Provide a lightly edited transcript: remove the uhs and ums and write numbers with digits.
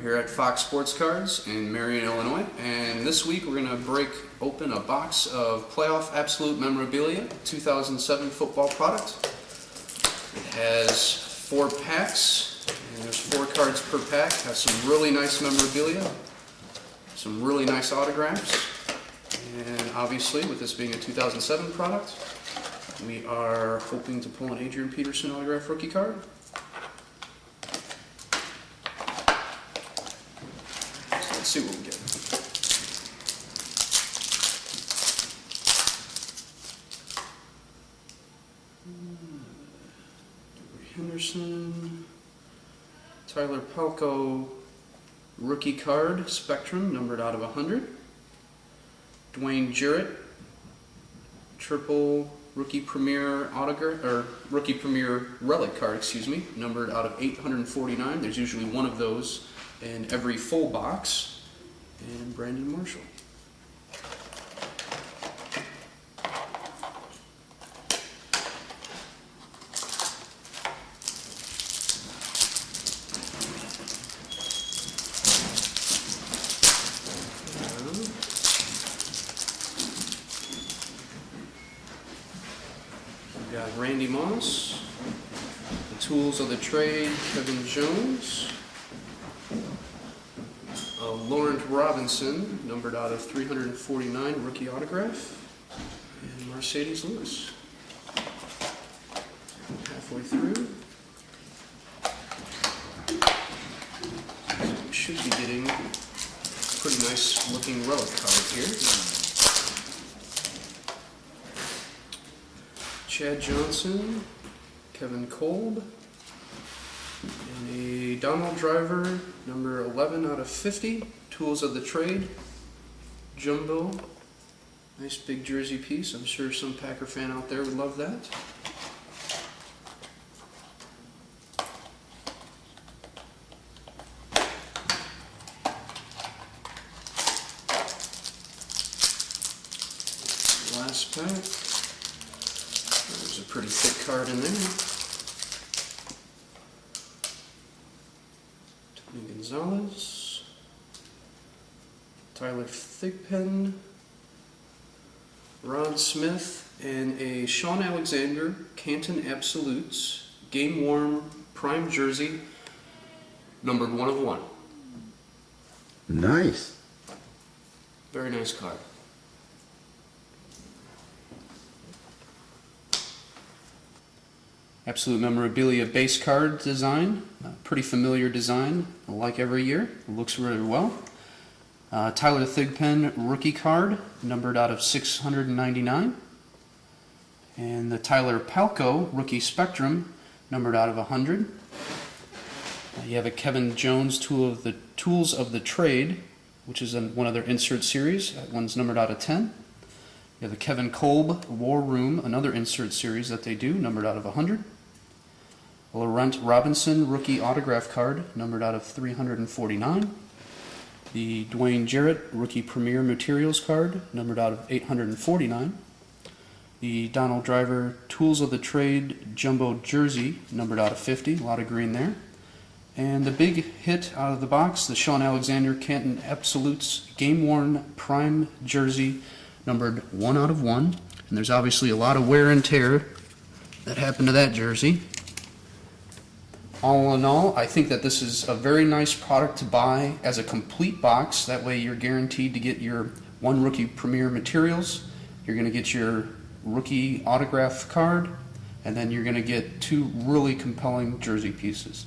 here at Fox Sports Cards in Marion, Illinois, and this week we're going to break open a box of Playoff Absolute Memorabilia 2007 football product. It has 4 packs, and there's 4 cards per pack. It has some really nice memorabilia, some really nice autographs, and obviously with this being a 2007 product, we are hoping to pull an Adrian Peterson autograph rookie card. Let's see what we get. Henderson, Tyler Palko rookie card, Spectrum, numbered out of 100. Dwayne Jarrett, triple rookie premier autograph, or rookie premier relic card, excuse me, numbered out of 849. There's usually one of those in every full box. And Brandon Marshall. We've got Randy Moss, the Tools of the Trade, Kevin Jones, Lawrence Robinson, numbered out of 349, rookie autograph, and Mercedes Lewis. Halfway through. So we should be getting a pretty nice looking relic card here. Chad Johnson, Kevin Kolb, and a Donald Driver, number 11 out of 50, Tools of the Trade, Jumbo. Nice big jersey piece. I'm sure some Packer fan out there would love that. Last pack. There's a pretty thick card in there. Tony Gonzalez, Tyler Thigpen, Ron Smith, and a Sean Alexander Canton Absolutes game worn prime jersey, numbered 1 of 1. Nice. Very nice card. Absolute Memorabilia base card design, pretty familiar design, like every year. It looks really well. Tyler Thigpen rookie card, numbered out of 699. And the Tyler Palko rookie Spectrum, numbered out of 100. You have a Kevin Jones Tools of the Trade, which is in one of their insert series. That one's numbered out of 10. You have the Kevin Kolb War Room, another insert series that they do, numbered out of 100. A Laurent Robinson rookie autograph card, numbered out of 349. The Dwayne Jarrett rookie premier materials card, numbered out of 849. The Donald Driver Tools of the Trade Jumbo jersey, numbered out of 50, a lot of green there. And the big hit out of the box, the Sean Alexander Canton Absolutes game worn prime jersey, numbered 1 out of 1. And there's obviously a lot of wear and tear that happened to that jersey. All in all, I think that this is a very nice product to buy as a complete box. That way you're guaranteed to get your 1 rookie premier materials, you're going to get your rookie autograph card, and then you're going to get 2 really compelling jersey pieces.